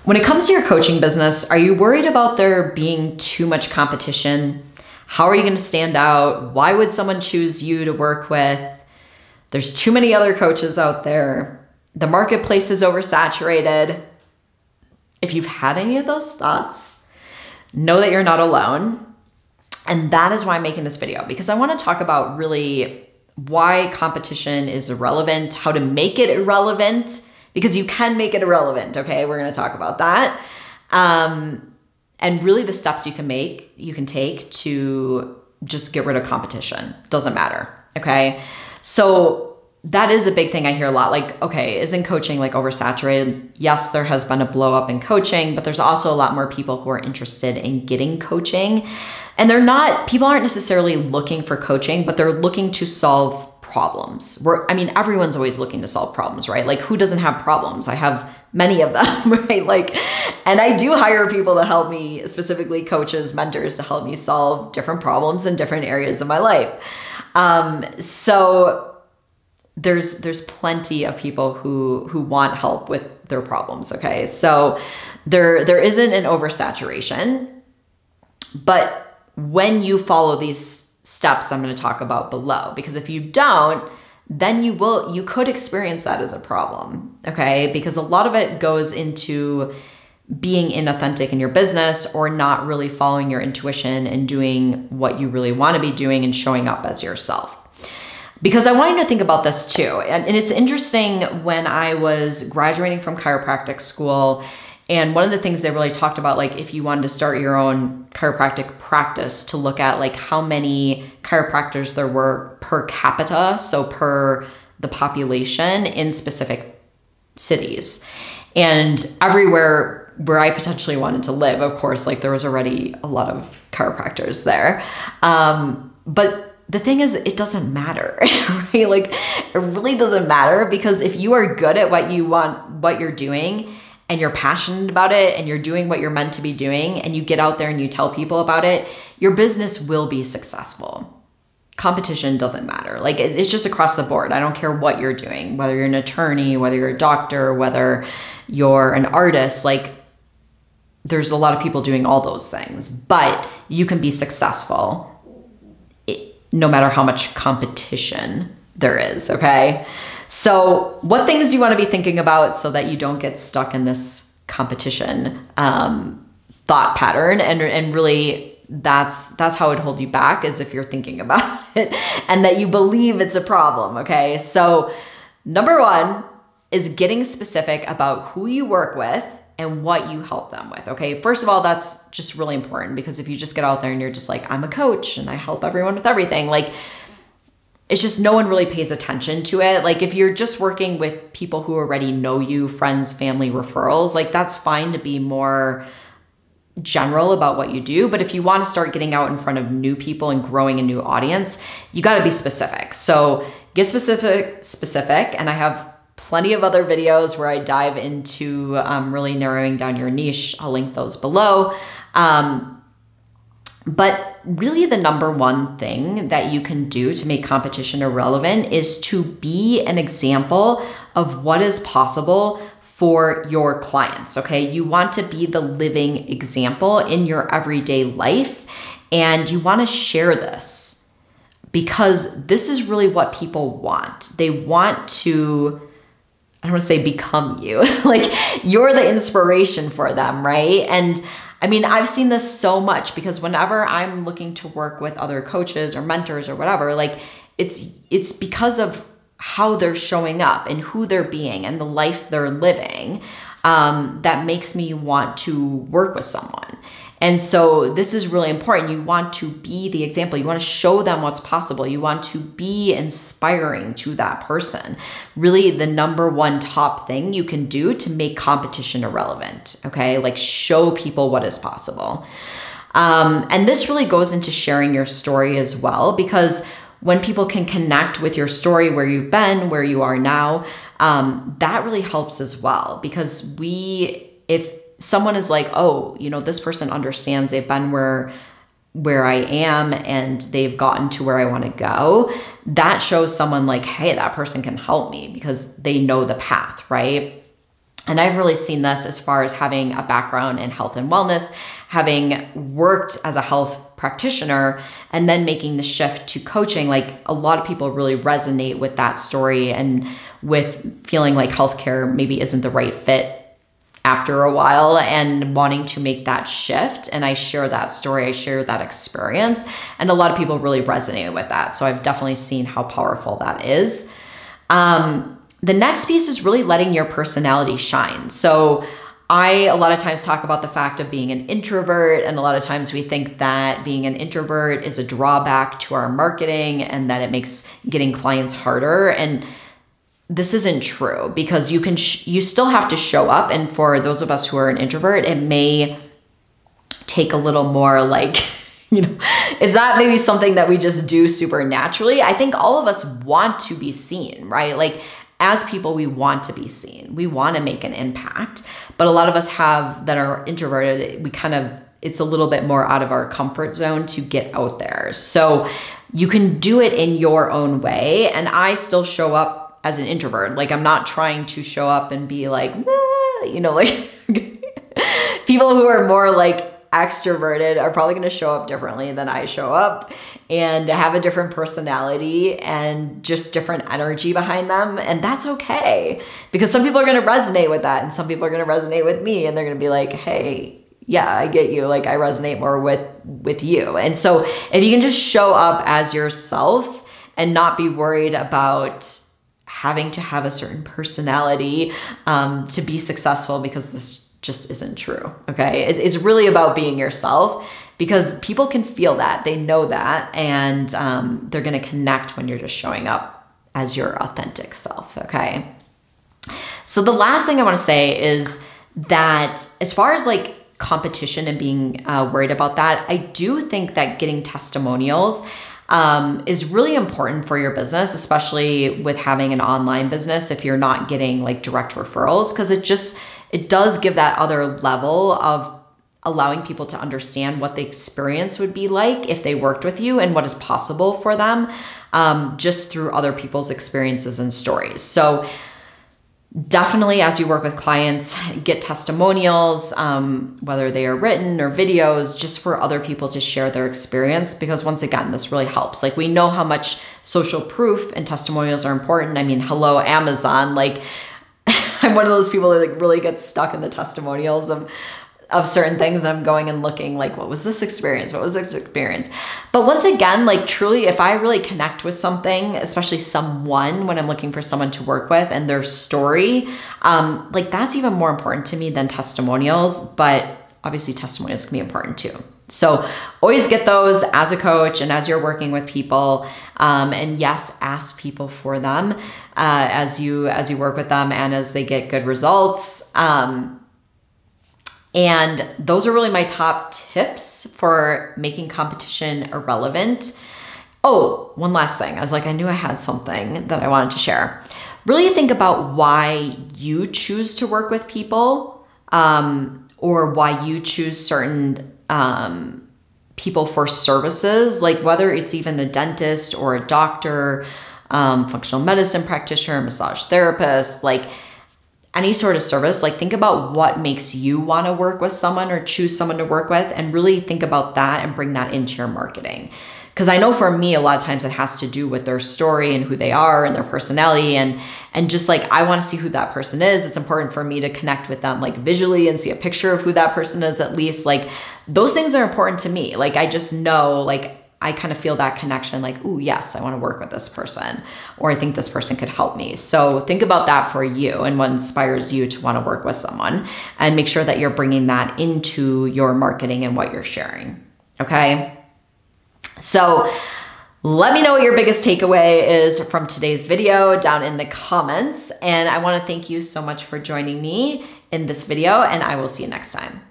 When it comes to your coaching business, are you worried about there being too much competition? How are you going to stand out? Why would someone choose you to work with? There's too many other coaches out there. The marketplace is oversaturated. If you've had any of those thoughts, know that you're not alone. And that is why I'm making this video, because I want to talk about really why competition is irrelevant, how to make it irrelevant, because you can make it irrelevant, okay? We're going to talk about that. And really the steps you can take to just get rid of competition. Doesn't matter, okay? So that is a big thing I hear a lot. Like, okay, isn't coaching like oversaturated? Yes, there has been a blow up in coaching, but there's also a lot more people who are interested in getting coaching. And people aren't necessarily looking for coaching, but they're looking to solve problems. Everyone's always looking to solve problems, right? Like, who doesn't have problems? I have many of them, right? And I do hire people to help me, specifically coaches, mentors, to help me solve different problems in different areas of my life. So there's plenty of people who want help with their problems, okay? So there isn't an oversaturation, but when you follow these steps I'm going to talk about below, because if you don't, then you could experience that as a problem, okay? Because a lot of it goes into being inauthentic in your business or not really following your intuition and doing what you really want to be doing and showing up as yourself. Because I want you to think about this too. And it's interesting, when I was graduating from chiropractic school, and one of the things they really talked about, like if you wanted to start your own chiropractic practice, to look at like how many chiropractors there were per capita, so per the population in specific cities. And everywhere where I potentially wanted to live, of course, like there was already a lot of chiropractors there. But the thing is, it doesn't matter, right? Like it really doesn't matter, because if you are good at what you're doing, and you're passionate about it, and you're doing what you're meant to be doing, and you get out there and you tell people about it, your business will be successful. Competition doesn't matter. Like it's just across the board. I don't care what you're doing, whether you're an attorney, whether you're a doctor, whether you're an artist, like there's a lot of people doing all those things, but you can be successful no matter how much competition there is, okay? So what things do you want to be thinking about so that you don't get stuck in this competition thought pattern? And really that's how it holds you back, is if you're thinking about it and that you believe it's a problem, okay? So number one is getting specific about who you work with and what you help them with, okay? First of all, that's just really important, because if you just get out there and you're just like, I'm a coach and I help everyone with everything, like it's just no one really pays attention to it. Like if you're just working with people who already know you, friends, family, referrals, like that's fine to be more general about what you do. But if you want to start getting out in front of new people and growing a new audience, you got to be specific. So get specific. And I have plenty of other videos where I dive into really narrowing down your niche. I'll link those below. But really the number one thing that you can do to make competition irrelevant is to be an example of what is possible for your clients, okay? You want to be the living example in your everyday life, and you want to share this, because this is really what people want. They want to, I don't want to say become you, like you're the inspiration for them, right? And I mean, I've seen this so much, because whenever I'm looking to work with other coaches or mentors or whatever, like it's because of how they're showing up and who they're being and the life they're living that makes me want to work with someone. And so this is really important. You want to be the example. You want to show them what's possible. You want to be inspiring to that person. Really the number one top thing you can do to make competition irrelevant, okay? Like show people what is possible. And this really goes into sharing your story as well, because when people can connect with your story, where you've been, where you are now, that really helps as well. Because if someone is like, oh, you know, this person understands, they've been where I am and they've gotten to where I want to go, that shows someone like, hey, that person can help me because they know the path, right? And I've really seen this as far as having a background in health and wellness, having worked as a health practitioner, and then making the shift to coaching. Like, a lot of people really resonate with that story and with feeling like healthcare maybe isn't the right fit after a while and wanting to make that shift. And I share that story, I share that experience, and a lot of people really resonate with that. So I've definitely seen how powerful that is. The next piece is really letting your personality shine. So I a lot of times talk about the fact of being an introvert, and a lot of times we think that being an introvert is a drawback to our marketing and that it makes getting clients harder. And this isn't true, because you still have to show up. And for those of us who are an introvert, it may take a little more like, it's not maybe something that we just do super naturally. I think all of us want to be seen, right? Like, as people, we want to be seen. We want to make an impact. But a lot of us that are introverted, it's a little bit more out of our comfort zone to get out there. So you can do it in your own way. And I still show up as an introvert. Like, I'm not trying to show up and be like, like people who are more like extroverted are probably going to show up differently than I show up, and have a different personality and just different energy behind them. And that's okay, because some people are going to resonate with that, and some people are going to resonate with me, and they're going to be like, hey, yeah, I get you. Like, I resonate more with you. And so if you can just show up as yourself and not be worried about having to have a certain personality to be successful, because this just isn't true. Okay. It's really about being yourself, because people can feel that, they know that, and they're going to connect when you're just showing up as your authentic self. Okay. So the last thing I want to say is that as far as like competition and being worried about that, I do think that getting testimonials is really important for your business, especially with having an online business, if you're not getting like direct referrals, because it does give that other level of allowing people to understand what the experience would be like if they worked with you and what is possible for them just through other people's experiences and stories. So definitely, as you work with clients, get testimonials, whether they are written or videos, just for other people to share their experience, because once again, this really helps. Like, we know how much social proof and testimonials are important. I mean, hello, Amazon. Like, I'm one of those people that like really gets stuck in the testimonials of certain things. I'm going and looking like, what was this experience? What was this experience? But once again, like, truly, if I really connect with something, especially someone, when I'm looking for someone to work with and their story, like, that's even more important to me than testimonials. But obviously testimonials can be important too. So always get those as a coach and as you're working with people. And yes, ask people for them as you work with them and as they get good results. And those are really my top tips for making competition irrelevant. Oh, one last thing. I knew I had something that I wanted to share. Really think about why you choose to work with people, or why you choose certain people for services, like whether it's even a dentist or a doctor, functional medicine practitioner, massage therapist, like any sort of service. Like, think about what makes you want to work with someone or choose someone to work with, and really think about that and bring that into your marketing. Because I know for me, a lot of times it has to do with their story and who they are and their personality, and just like, I want to see who that person is. It's important for me to connect with them like visually and see a picture of who that person is at least. Like, those things are important to me. Like, I just know, like, I kind of feel that connection, like, ooh, yes, I want to work with this person, or I think this person could help me. So think about that for you and what inspires you to want to work with someone, and make sure that you're bringing that into your marketing and what you're sharing. Okay. So let me know what your biggest takeaway is from today's video down in the comments. And I want to thank you so much for joining me in this video, and I will see you next time.